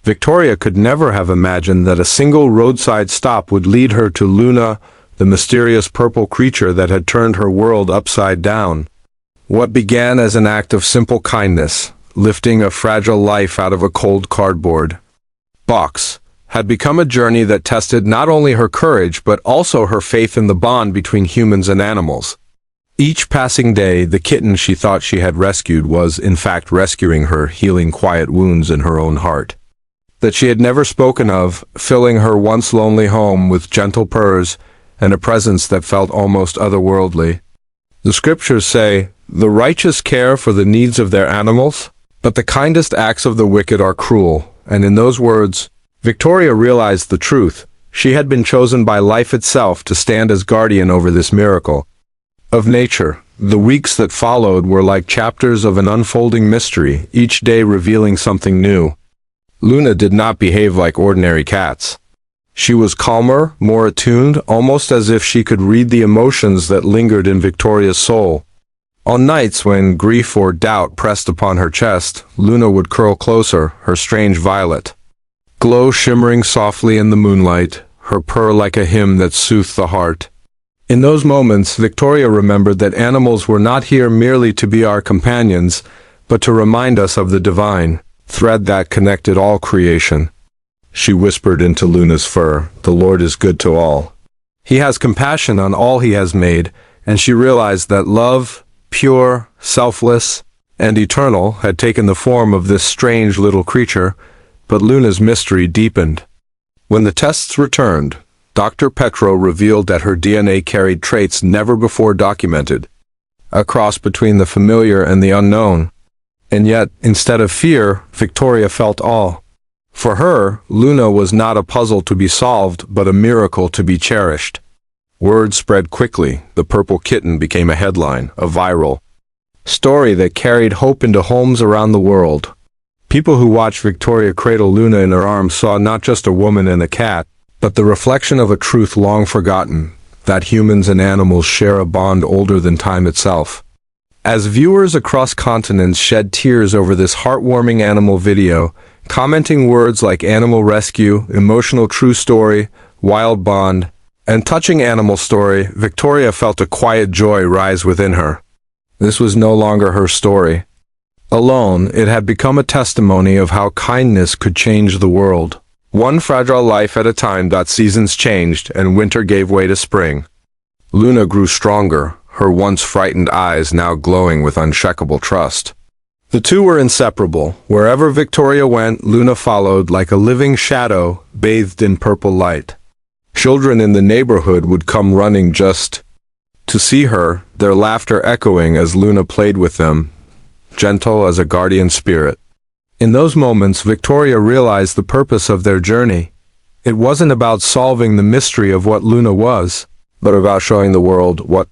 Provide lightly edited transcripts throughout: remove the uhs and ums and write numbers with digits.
Victoria could never have imagined that a single roadside stop would lead her to Luna, the mysterious purple creature that had turned her world upside down. What began as an act of simple kindness, lifting a fragile life out of a cold cardboard box, had become a journey that tested not only her courage but also her faith in the bond between humans and animals. Each passing day, the kitten she thought she had rescued was, in fact, rescuing her, healing quiet wounds in her own heart that she had never spoken of, filling her once lonely home with gentle purrs and a presence that felt almost otherworldly. The scriptures say, "The righteous care for the needs of their animals, but the kindest acts of the wicked are cruel," and in those words, Victoria realized the truth. She had been chosen by life itself to stand as guardian over this miracle of nature. The weeks that followed were like chapters of an unfolding mystery, each day revealing something new. Luna did not behave like ordinary cats. She was calmer, more attuned, almost as if she could read the emotions that lingered in Victoria's soul. On nights when grief or doubt pressed upon her chest, Luna would curl closer, her strange violet glow shimmering softly in the moonlight, her purr like a hymn that soothed the heart. In those moments, Victoria remembered that animals were not here merely to be our companions, but to remind us of the divine thread that connected all creation. She whispered into Luna's fur, "The Lord is good to all. He has compassion on all he has made," and she realized that love, pure, selfless, and eternal, had taken the form of this strange little creature. But Luna's mystery deepened. When the tests returned, Dr. Petro revealed that her DNA carried traits never before documented, a cross between the familiar and the unknown. And yet, instead of fear, Victoria felt awe. For her, Luna was not a puzzle to be solved, but a miracle to be cherished. Word spread quickly. The purple kitten became a headline, a viral story that carried hope into homes around the world. People who watched Victoria cradle Luna in her arms saw not just a woman and a cat, but the reflection of a truth long forgotten, that humans and animals share a bond older than time itself. As viewers across continents shed tears over this heartwarming animal video, commenting words like animal rescue, emotional true story, wild bond, and touching animal story, Victoria felt a quiet joy rise within her. This was no longer her story alone. It had become a testimony of how kindness could change the world. One fragile life at a time. Seasons changed, and winter gave way to spring. Luna grew stronger, her once frightened eyes now glowing with unshakable trust. The two were inseparable. Wherever Victoria went, Luna followed like a living shadow bathed in purple light. Children in the neighborhood would come running just to see her, their laughter echoing as Luna played with them, gentle as a guardian spirit. In those moments, Victoria realized the purpose of their journey. It wasn't about solving the mystery of what Luna was, but about showing the world what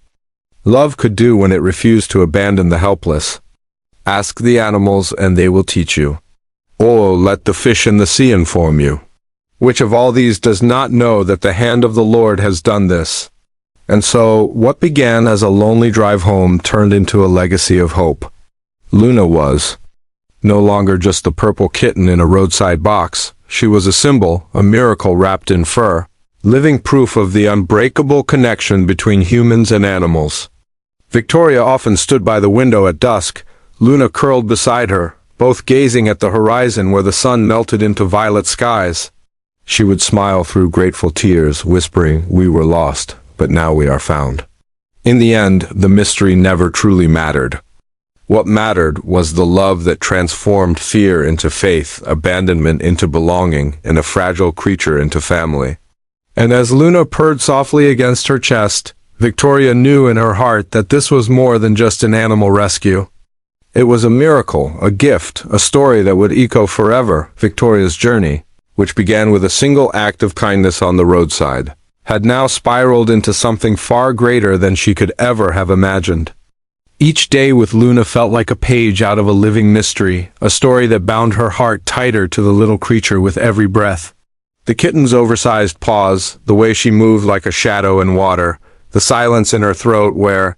love could do when it refused to abandon the helpless. Ask the animals and they will teach you. Or let the fish in the sea inform you. Which of all these does not know that the hand of the Lord has done this? And so, what began as a lonely drive home turned into a legacy of hope. Luna was no longer just the purple kitten in a roadside box. She was a symbol, a miracle wrapped in fur, living proof of the unbreakable connection between humans and animals. Victoria often stood by the window at dusk, Luna curled beside her, both gazing at the horizon where the sun melted into violet skies. She would smile through grateful tears, whispering, "We were lost, but now we are found." In the end, the mystery never truly mattered. What mattered was the love that transformed fear into faith, abandonment into belonging, and a fragile creature into family. And as Luna purred softly against her chest, Victoria knew in her heart that this was more than just an animal rescue. It was a miracle, a gift, a story that would echo forever. Victoria's journey, which began with a single act of kindness on the roadside, had now spiraled into something far greater than she could ever have imagined. Each day with Luna felt like a page out of a living mystery, a story that bound her heart tighter to the little creature with every breath. The kitten's oversized paws, the way she moved like a shadow in water, the silence in her throat where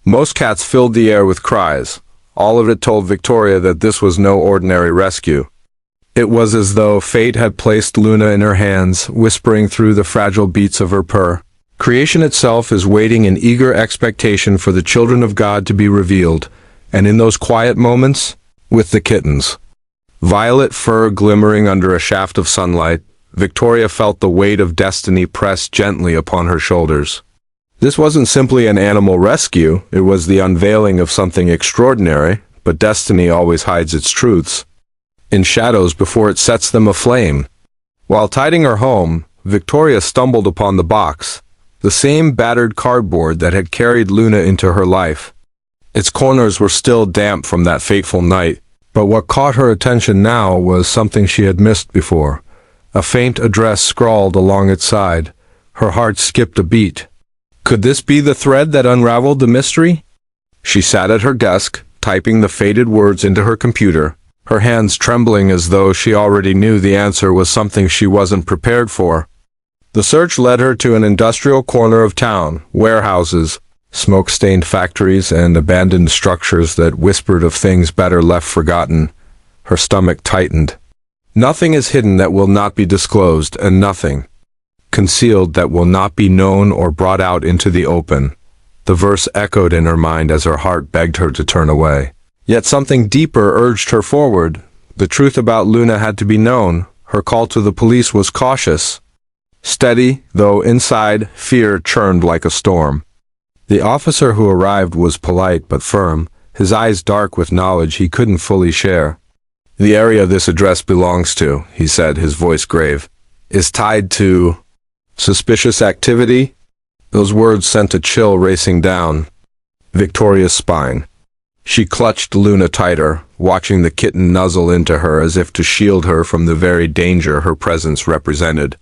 most cats filled the air with cries, all of it told Victoria that this was no ordinary rescue. It was as though fate had placed Luna in her hands, whispering through the fragile beats of her purr. Creation itself is waiting in eager expectation for the children of God to be revealed, and in those quiet moments, with the kittens. Violet fur glimmering under a shaft of sunlight, Victoria felt the weight of destiny press gently upon her shoulders. This wasn't simply an animal rescue, it was the unveiling of something extraordinary, but destiny always hides its truths in shadows before it sets them aflame. While tidying her home, Victoria stumbled upon the box, the same battered cardboard that had carried Luna into her life. Its corners were still damp from that fateful night, but what caught her attention now was something she had missed before. A faint address scrawled along its side. Her heart skipped a beat. Could this be the thread that unraveled the mystery? She sat at her desk, typing the faded words into her computer, her hands trembling as though she already knew the answer was something she wasn't prepared for. The search led her to an industrial corner of town, warehouses, smoke-stained factories, and abandoned structures that whispered of things better left forgotten. Her stomach tightened. Nothing is hidden that will not be disclosed, and nothing concealed that will not be known or brought out into the open. The verse echoed in her mind as her heart begged her to turn away. Yet something deeper urged her forward. The truth about Luna had to be known. Her call to the police was cautious, steady, though inside, fear churned like a storm. The officer who arrived was polite but firm, his eyes dark with knowledge he couldn't fully share. The area this address belongs to, he said, his voice grave, is tied to suspicious activity. Those words sent a chill racing down Victoria's spine. She clutched Luna tighter, watching the kitten nuzzle into her as if to shield her from the very danger her presence represented.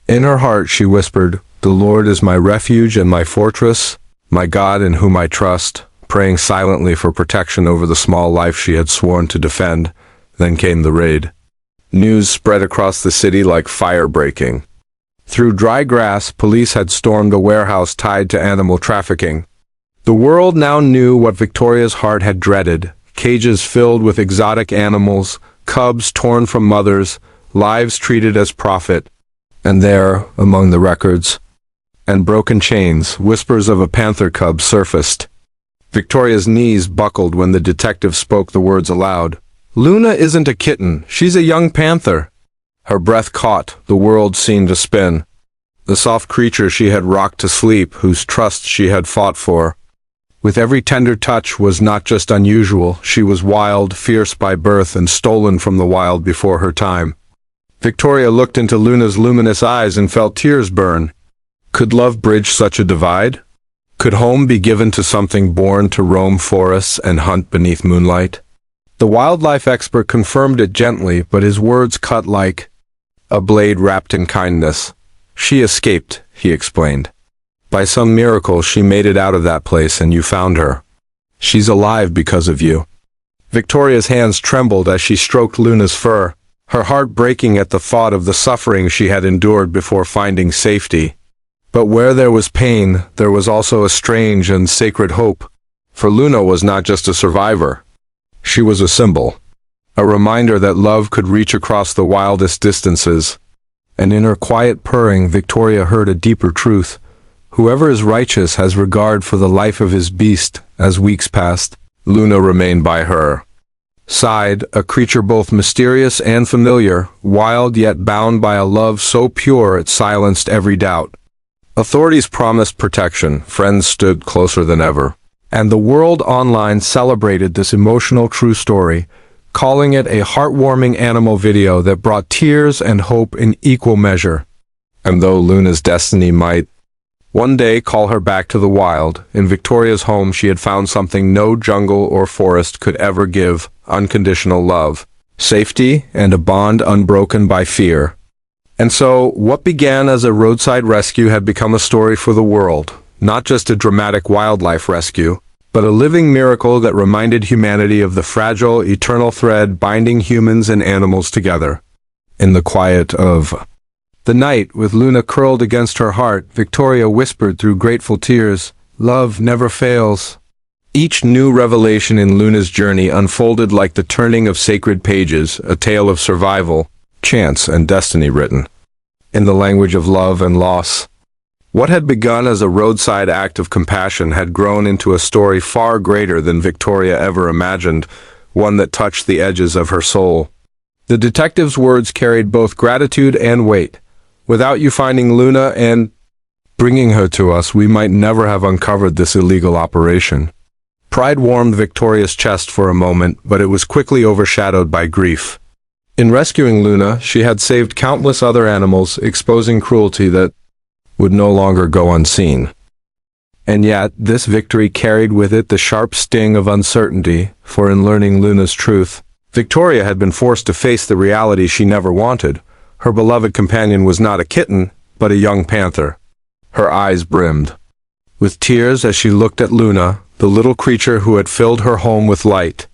In her heart she whispered, "The Lord is my refuge and my fortress, my God in whom I trust," praying silently for protection over the small life she had sworn to defend. Then came the raid. News spread across the city like fire breaking. Through dry grass, police had stormed a warehouse tied to animal trafficking. The world now knew what Victoria's heart had dreaded: cages filled with exotic animals, cubs torn from mothers, lives treated as profit. And there, among the records and broken chains, whispers of a panther cub surfaced. Victoria's knees buckled when the detective spoke the words aloud. "Luna isn't a kitten, she's a young panther." Her breath caught, the world seemed to spin. The soft creature she had rocked to sleep, whose trust she had fought for. With every tender touch was not just unusual, she was wild, fierce by birth, and stolen from the wild before her time. Victoria looked into Luna's luminous eyes and felt tears burn. Could love bridge such a divide? Could home be given to something born to roam forests and hunt beneath moonlight? The wildlife expert confirmed it gently, but his words cut like a blade wrapped in kindness. "She escaped," he explained. "By some miracle she made it out of that place and you found her. She's alive because of you." Victoria's hands trembled as she stroked Luna's fur, her heart breaking at the thought of the suffering she had endured before finding safety. But where there was pain, there was also a strange and sacred hope. For Luna was not just a survivor. She was a symbol, a reminder that love could reach across the wildest distances. And in her quiet purring, Victoria heard a deeper truth. Whoever is righteous has regard for the life of his beast. As weeks passed, Luna remained by her side, a creature both mysterious and familiar, wild yet bound by a love so pure it silenced every doubt. Authorities promised protection, friends stood closer than ever, and the world online celebrated this emotional true story, calling it a heartwarming animal video that brought tears and hope in equal measure. And though Luna's destiny might one day call her back to the wild, in Victoria's home she had found something no jungle or forest could ever give: unconditional love, safety, and a bond unbroken by fear. And so, what began as a roadside rescue had become a story for the world, not just a dramatic wildlife rescue, but a living miracle that reminded humanity of the fragile, eternal thread binding humans and animals together. In the quiet of the night, with Luna curled against her heart, Victoria whispered through grateful tears, "Love never fails." Each new revelation in Luna's journey unfolded like the turning of sacred pages, a tale of survival, chance, and destiny written in the language of love and loss. What had begun as a roadside act of compassion had grown into a story far greater than Victoria ever imagined, one that touched the edges of her soul. The detective's words carried both gratitude and weight. Without you finding Luna and bringing her to us, we might never have uncovered this illegal operation. Pride warmed Victoria's chest for a moment, but it was quickly overshadowed by grief. In rescuing Luna, she had saved countless other animals, exposing cruelty that would no longer go unseen. And yet, this victory carried with it the sharp sting of uncertainty, for in learning Luna's truth, Victoria had been forced to face the reality she never wanted. Her beloved companion was not a kitten, but a young panther. Her eyes brimmed with tears as she looked at Luna, the little creature who had filled her home with light.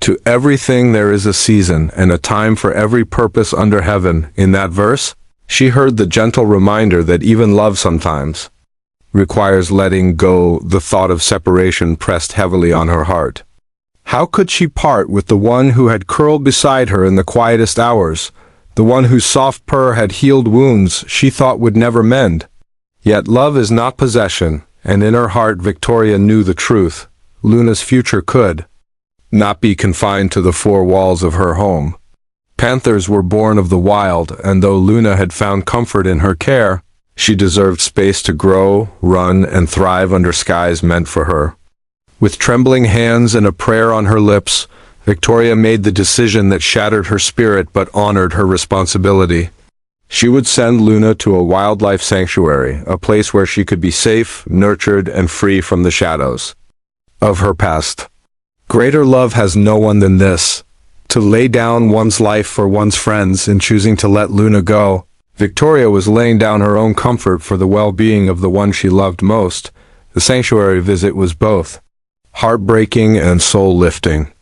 To everything there is a season and a time for every purpose under heaven. In that verse, she heard the gentle reminder that even love sometimes requires letting go. The thought of separation pressed heavily on her heart. How could she part with the one who had curled beside her in the quietest hours, the one whose soft purr had healed wounds she thought would never mend? Yet love is not possession, and in her heart Victoria knew the truth. Luna's future could not be confined to the four walls of her home. Panthers were born of the wild, and though Luna had found comfort in her care, she deserved space to grow, run, and thrive under skies meant for her. With trembling hands and a prayer on her lips, Victoria made the decision that shattered her spirit but honored her responsibility. She would send Luna to a wildlife sanctuary, a place where she could be safe, nurtured, and free from the shadows of her past. Greater love has no one than this. To lay down one's life for one's friends in choosing to let Luna go, Victoria was laying down her own comfort for the well-being of the one she loved most. The sanctuary visit was both heartbreaking and soul-lifting.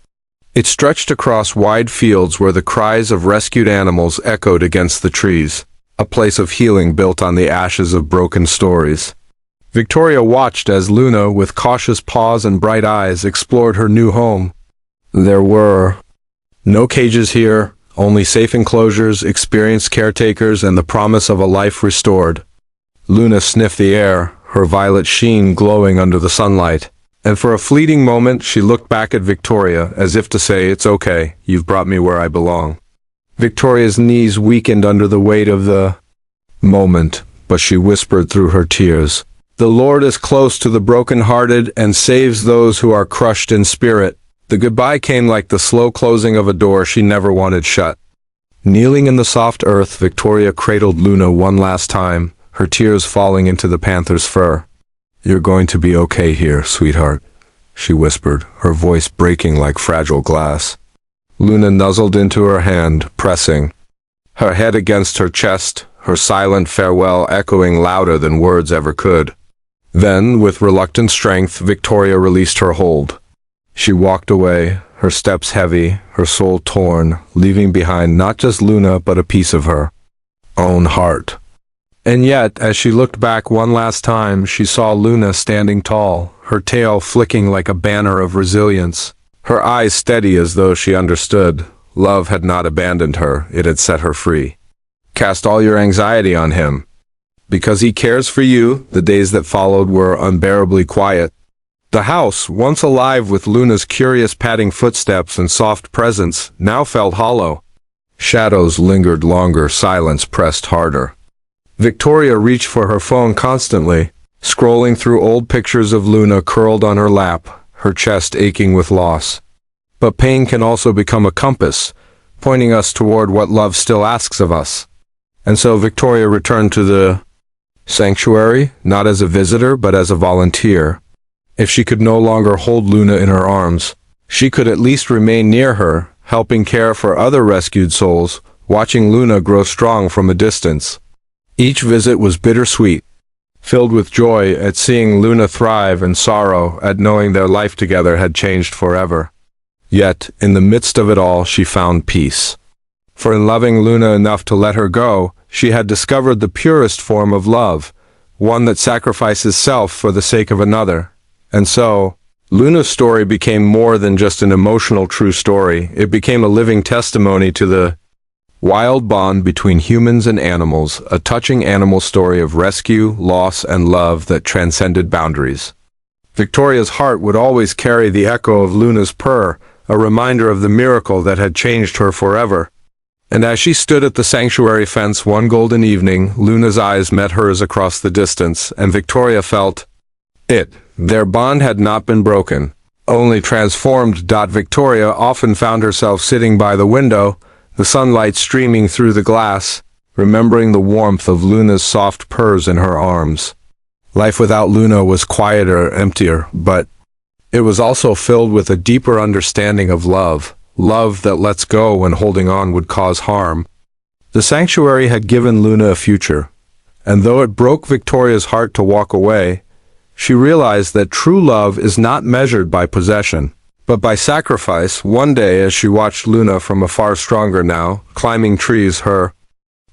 It stretched across wide fields where the cries of rescued animals echoed against the trees, a place of healing built on the ashes of broken stories. Victoria watched as Luna, with cautious paws and bright eyes, explored her new home. There were no cages here, only safe enclosures, experienced caretakers, and the promise of a life restored. Luna sniffed the air, her violet sheen glowing under the sunlight, and for a fleeting moment she looked back at Victoria, as if to say, "It's okay, you've brought me where I belong." Victoria's knees weakened under the weight of the moment, but she whispered through her tears, "The Lord is close to the broken-hearted and saves those who are crushed in spirit." The goodbye came like the slow closing of a door she never wanted shut. Kneeling in the soft earth, Victoria cradled Luna one last time, her tears falling into the panther's fur. "You're going to be okay here, sweetheart," she whispered, her voice breaking like fragile glass. Luna nuzzled into her hand, pressing her head against her chest, her silent farewell echoing louder than words ever could. Then, with reluctant strength, Victoria released her hold. She walked away, her steps heavy, her soul torn, leaving behind not just Luna but a piece of her own heart. And yet, as she looked back one last time, she saw Luna standing tall, her tail flicking like a banner of resilience, her eyes steady as though she understood. Love had not abandoned her, it had set her free. Cast all your anxiety on him. Because he cares for you. The days that followed were unbearably quiet. The house, once alive with Luna's curious padding footsteps and soft presence, now felt hollow. Shadows lingered longer, silence pressed harder. Victoria reached for her phone constantly, scrolling through old pictures of Luna curled on her lap, her chest aching with loss. But pain can also become a compass, pointing us toward what love still asks of us. And so Victoria returned to the sanctuary, not as a visitor, but as a volunteer. If she could no longer hold Luna in her arms, she could at least remain near her, helping care for other rescued souls, watching Luna grow strong from a distance. Each visit was bittersweet, filled with joy at seeing Luna thrive and sorrow at knowing their life together had changed forever. Yet, in the midst of it all, she found peace. For in loving Luna enough to let her go, she had discovered the purest form of love, one that sacrifices self for the sake of another. And so, Luna's story became more than just an emotional true story. It became a living testimony to the wild bond between humans and animals, a touching animal story of rescue, loss, and love that transcended boundaries. Victoria's heart would always carry the echo of Luna's purr, a reminder of the miracle that had changed her forever. And as she stood at the sanctuary fence one golden evening, Luna's eyes met hers across the distance, and Victoria felt it. Their bond had not been broken, only transformed. Victoria often found herself sitting by the window, the sunlight streaming through the glass, remembering the warmth of Luna's soft purrs in her arms. Life without Luna was quieter, emptier, but it was also filled with a deeper understanding of love. Love that lets go when holding on would cause harm. The sanctuary had given Luna a future, and though it broke Victoria's heart to walk away, she realized that true love is not measured by possession, but by sacrifice. One day, as she watched Luna from afar, stronger now, climbing trees, her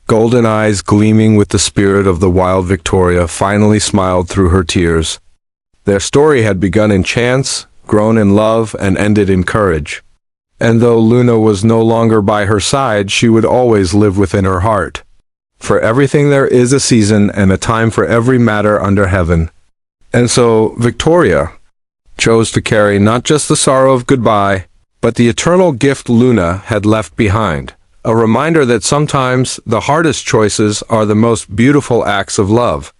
golden eyes gleaming with the spirit of the wild, Victoria finally smiled through her tears. Their story had begun in chance, grown in love, and ended in courage. And though Luna was no longer by her side, she would always live within her heart. For everything there is a season and a time for every matter under heaven. And so Victoria chose to carry not just the sorrow of goodbye, but the eternal gift Luna had left behind, a reminder that sometimes the hardest choices are the most beautiful acts of love.